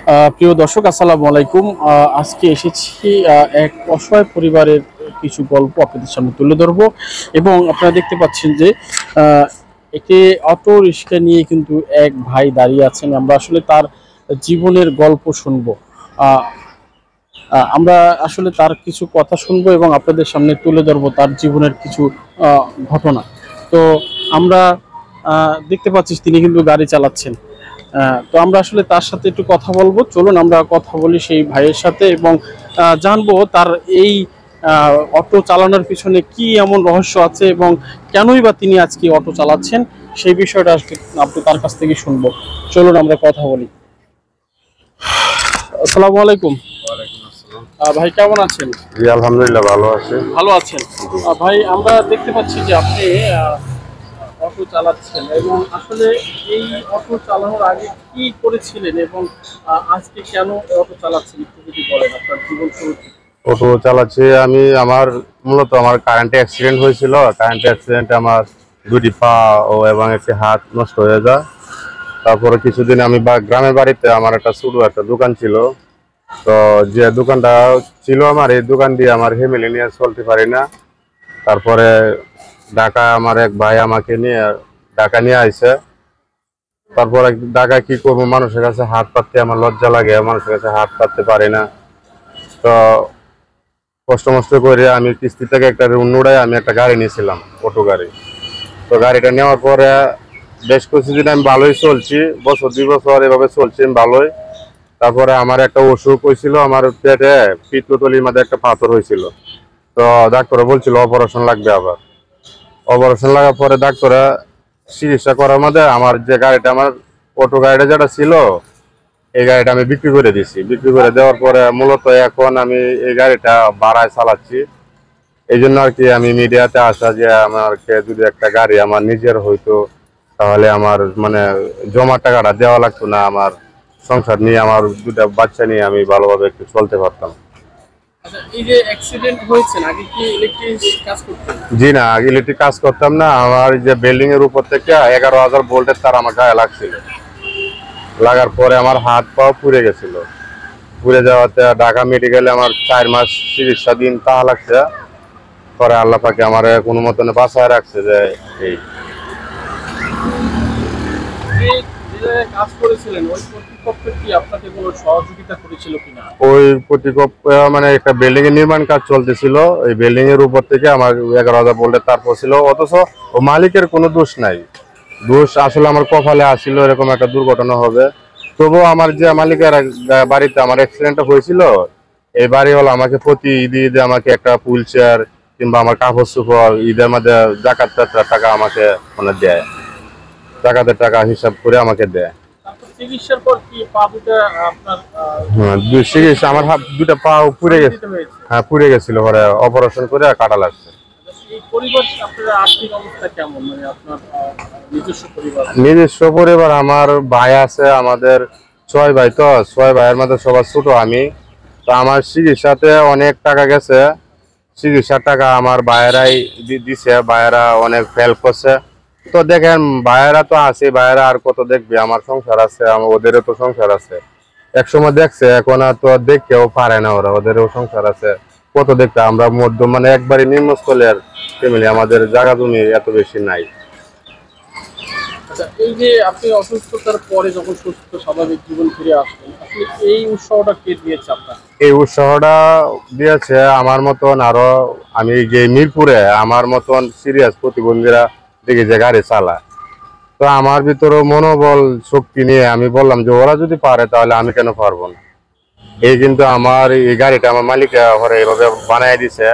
প্রিয় দর্শক, আসসালামু আলাইকুম। আজকে এসেছি এক অসহায় পরিবারের কিছু গল্প আপনাদের সামনে তুলে ধরবো। এবং আপনারা দেখতে পাচ্ছেন যে একটি অটো রিক্সা নিয়ে কিন্তু এক ভাই দাঁড়িয়ে আছেন। আমরা আসলে তার জীবনের গল্প শুনবো। আহ, আমরা আসলে তার কিছু কথা শুনবো এবং আপনাদের সামনে তুলে ধরবো তার জীবনের কিছু ঘটনা। তো আমরা দেখতে পাচ্ছি তিনি কিন্তু গাড়ি চালাচ্ছেন। তো আমরা আসলে তার সাথে একটু কথা বলবো। চলুন আমরা কথা বলি সেই ভাইয়ের সাথে এবং জানবো তার এই অটো চালানোর পিছনে কি এমন রহস্য আছে এবং কেনই বা তিনি আজকে অটো চালাচ্ছেন, সেই বিষয়টা আজকে আপনি তার কাছ থেকে শুনবো। চলুন আমরা কথা বলি। আসসালামু আলাইকুম। ভাই কেমন আছেন? জি আলহামদুলিল্লাহ ভালো আছে। ভালো আছেন? ভাই আমরা দেখতে পাচ্ছি যে আপনি অটো চালাচ্ছেন এবং আসলে এই অটো চালানোর আগে কি করেছিলেন এবং আজকে কেন অটো চালাচ্ছেন একটু যদি বলেন আপনার জীবন শুরু থেকে। অটো চালাচ্ছি আমি। মূলত আমার কারেন্টে অ্যাক্সিডেন্ট হয়েছিল। কারেন্ট অ্যাক্সিডেন্টে আমার দুটি পা এবং একটি হাত নষ্ট হয়ে যায়। তারপরে কিছুদিন আমি গ্রামের বাড়িতে আমার একটা ছোট একটা দোকান ছিল। তো যে দোকানটা ছিল আমার, এই দোকান দিয়ে আমার ফ্যামিলি নিয়ে চলতে পারি না। তারপরে ঢাকা আমার এক ভাই আমাকে নিয়ে ঢাকা নিয়ে আইছে। তারপরে ঢাকা কি করবো, মানুষের কাছে হাত পাততে আমার লজ্জা লাগে, মানুষের কাছে হাত পাততে পারি না। তো কষ্ট মষ্ট করে আমি কিস্তি থেকে একটা ঋণ উড়াই আমি একটা গাড়ি নিয়েছিলাম, অটো গাড়ি। তো গাড়িটা নেওয়ার পরে বেশ কিছুদিন আমি ভালোই চলছি, বছর 2 বছর এভাবে চলছি আমি ভালোই। তারপরে আমার একটা অসুখ হয়েছিল, আমার পেটে পিত্তথলির মধ্যে একটা পাথর হয়েছিল। তো ডাক্তার বলছিল অপারেশন লাগবে। আবার অপারেশন লাগার পরে ডাক্তাররা চিকিৎসা করার মধ্যে আমার যে গাড়িটা, আমার অটো গাড়িটা যেটা ছিল, এই গাড়িটা আমি বিক্রি করে দিয়েছি। বিক্রি করে দেওয়ার পরে মূলত এখন আমি এই গাড়িটা ভাড়ায় চালাচ্ছি। এই জন্য আর কি আমি মিডিয়াতে আসা, যে আমাকে যদি একটা গাড়ি আমার নিজের হইতো তাহলে আমার মানে জমা টাকাটা দেওয়া লাগতো না। আমার সংসার নিয়ে, আমার দুটা বাচ্চা নিয়ে আমি ভালোভাবে একটু চলতে পারতাম। আচ্ছা, এই যে অ্যাক্সিডেন্ট হয়েছে আগে কি ইলেকট্রিক কাজ করতেন? জি না, ইলেকট্রিক কাজ করতাম না। আমার যে বিল্ডিং এর উপর থেকে 11,000 ভোল্টের তার আমার গায়ে লাগছিল। লাগার পরে আমার হাত পা পুড়ে গেছিল। পুড়ে যাওয়াতে ঢাকা মেডিকেলে আমার 4 মাস চিকিৎসা দিন তা লাগছে। পরে আল্লাহ পাকে আমার কোনো মতনে বাঁচায় রাখছে। যে এই যে কাজ করেছিলেন ওই কর্তৃপক্ষ কি আপনাকে কোনো সহযোগিতা করেছিল কিনা? ওই কর্তৃপক্ষ মানে একটা বিল্ডিং এর নির্মাণ কাজ চলতেছিল, এই বিল্ডিং এর উপর থেকে আমার 11,000 ভোল্টের তার পড়ছিল। অথচ ও মালিকের কোনো দোষ নাই। দোষ আসলে আমার কপালে আসছিল এরকম একটা দুর্ঘটনা হবে। তবুও আমার যে মালিকের বাড়িতে আমার অ্যাক্সিডেন্টটা হয়েছিল, এই বাড়িওয়ালা আমাকে প্রতি ঈদে আমাকে একটা হুইল চেয়ার কিংবা আমার কাপড় চোপড় ঈদের মধ্যে জাকাতের টাকা আমাকে মানে দেয়। জাকাতের টাকা হিসাব করে আমাকে দেয়। চিকিৎসার পর কি পা দুটো আপনার হ্যাঁ, চিকিৎসা আমার হাত দুটা পা পুড়ে গেছে। হ্যাঁ পুড়ে গেছিল, পরে অপারেশন করে কাটা লাগছে। এই পরিবার আপনার আর্থিক অবস্থা কেমন, মানে আপনার নিজস্ব পরিবার? নিজস্ব পরিবার আমার ভাই আছে, আমাদের 6 ভাই। তো 6 ভাইয়ের মধ্যে সবার ছোট আমি। তো আমার চিকিৎসাতে অনেক টাকা গেছে। চিকিৎসার টাকা আমার ভাইয়েরাই দিছে। ভাইয়েরা অনেক হেল্প করছে। তো দেখেন ভাইয়েরা তো আছে, ভাইয়েরা আর কত দেখবে, আমার সংসার আছে, ওদেরও তো সংসার আছে। একসময় দেখছে, এখন আর তো দেখতেও পারে না ওরা, ওদেরও সংসার আছে। কত দেখতে, আমরা মধ্য মানে একবারই নিম্নস্থলের ফ্যামিলি, আমাদের জায়গা জমি এত বেশি নাই। আচ্ছা, এই যে আপনি অসুস্থতার পরে যখন সুস্থ স্বাভাবিক জীবন ফিরে আসলেন, আসলে এই উৎসাহটা কে দিয়েছে আপনার? এই উৎসাহটা দিয়েছে আমার মতন আরো, আমি যে মিরপুরে আমার মতন সিরিয়াস প্রতিবন্ধীরা দেখি যে গাড়ি চালায়। তো আমার ভিতরে মনোবল শক্তি নিয়ে আমি বললাম যে ওরা যদি পারে তাহলে আমি কেন পারবো না। এই কিন্তু আমার এই গাড়িটা আমার মালিক ঘরে এইভাবে বানাই দিছে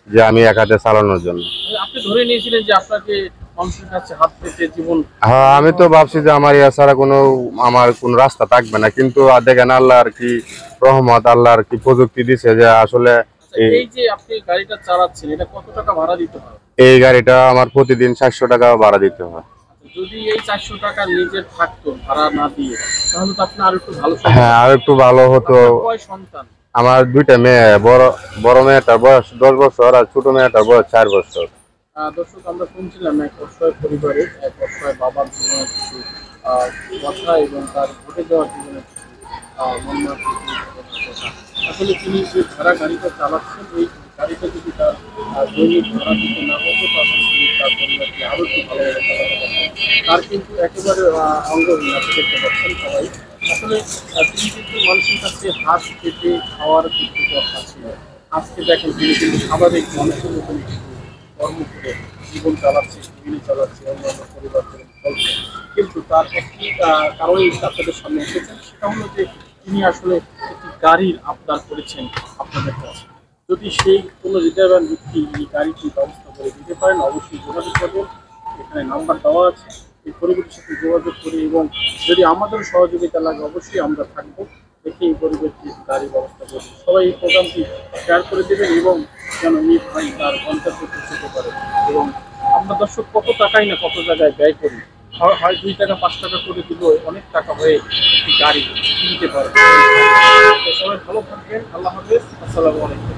যে আমি এক হাতে চালানোর জন্য। আপনি ধরে নিয়েছিলেন যে আপনাকে মানুষের কাছে হাত পেতে জীবন। হ্যাঁ, আমি তো ভাবছি যে আমার এছাড়া আমার কোনো রাস্তা থাকবে না। কিন্তু দেখেন আল্লাহ আর কি রহমত, আল্লাহ আর কি প্রযুক্তি দিছে যে আসলে এই যে আপনি গাড়িটা চালাচ্ছেন এটা কত টাকা ভাড়া দিতে হয়? এই গাড়িটা আমার প্রতিদিন 400 টাকা ভাড়া দিতে হয়। যদি এই 400 টাকা নিজের থাকতো ভাড়া না দিয়ে, তাহলে তো আপনি আরো একটু ভালো। হ্যাঁ, আর একটু ভালো হতো। কয় সন্তান? আমার 2টা মেয়ে। বড় মেয়েটার বয়স 10 বছর আর ছোট মেয়েটার বয়স 4 বছর। দর্শক, আমরা শুনছিলাম এক অসহায় পরিবারের এক অসহায় বাবার জীবনের কিছু কথা এবং তার ঘটে যাওয়ার জীবনের কিছু মনমার আসলে তিনি যে ভাড়া গাড়িটা চালাচ্ছেন, এই গাড়িটা যদি তার দৈনিক ভাড়া দিতে না হতো তাহলে তিনি তার পরিবারকে আরও একটু ভালোভাবে চালাতে পারতেন। তার কিন্তু একেবারে অঙ্গহীন, আপনি দেখতে পাচ্ছেন সবাই। আসলে তিনি কিন্তু মানুষের কাছে হাত পেতে খাওয়ার কিন্তু কথা ছিল। আজকে দেখেন তিনি কিন্তু স্বাভাবিক মানুষের মতন কিন্তু কর্ম করে জীবন চালাচ্ছে, জীবনী চালাচ্ছে, অন্যান্য পরিবার চলছে। কিন্তু তার একটি কারণেই আপনাদের সামনে এসেছেন, সেটা হলো যে তিনি আসলে একটি গাড়ির আবদার করেছেন আপনাদের কাছে। যদি সেই কোনো হৃদয়বান ব্যক্তি এই গাড়িটি ব্যবস্থা করে দিতে পারেন, অবশ্যই যোগাযোগ করবেন। এখানে নাম্বার দেওয়া আছে, এই পরিবারের সাথে যোগাযোগ করে, এবং যদি আমাদের সহযোগিতা লাগে অবশ্যই আমরা থাকবো, দেখে এই পরিবারটি গাড়ি ব্যবস্থা করবো। সবাই এই প্রোগ্রামটি শেয়ার করে দেবেন এবং যেন এই ভাই তার গন্তব্যে পৌঁছতে পারে। এবং আমরা দর্শক কত টাকাই না কত জায়গায় ব্যয় করি, হয় 2 টাকা 5 টাকা করে দিলেও অনেক টাকা হয়ে একটি গাড়ি কিনতে পারে। তো সবাই ভালো থাকবেন, আল্লাহ হাফেজ, আসসালামু আলাইকুম।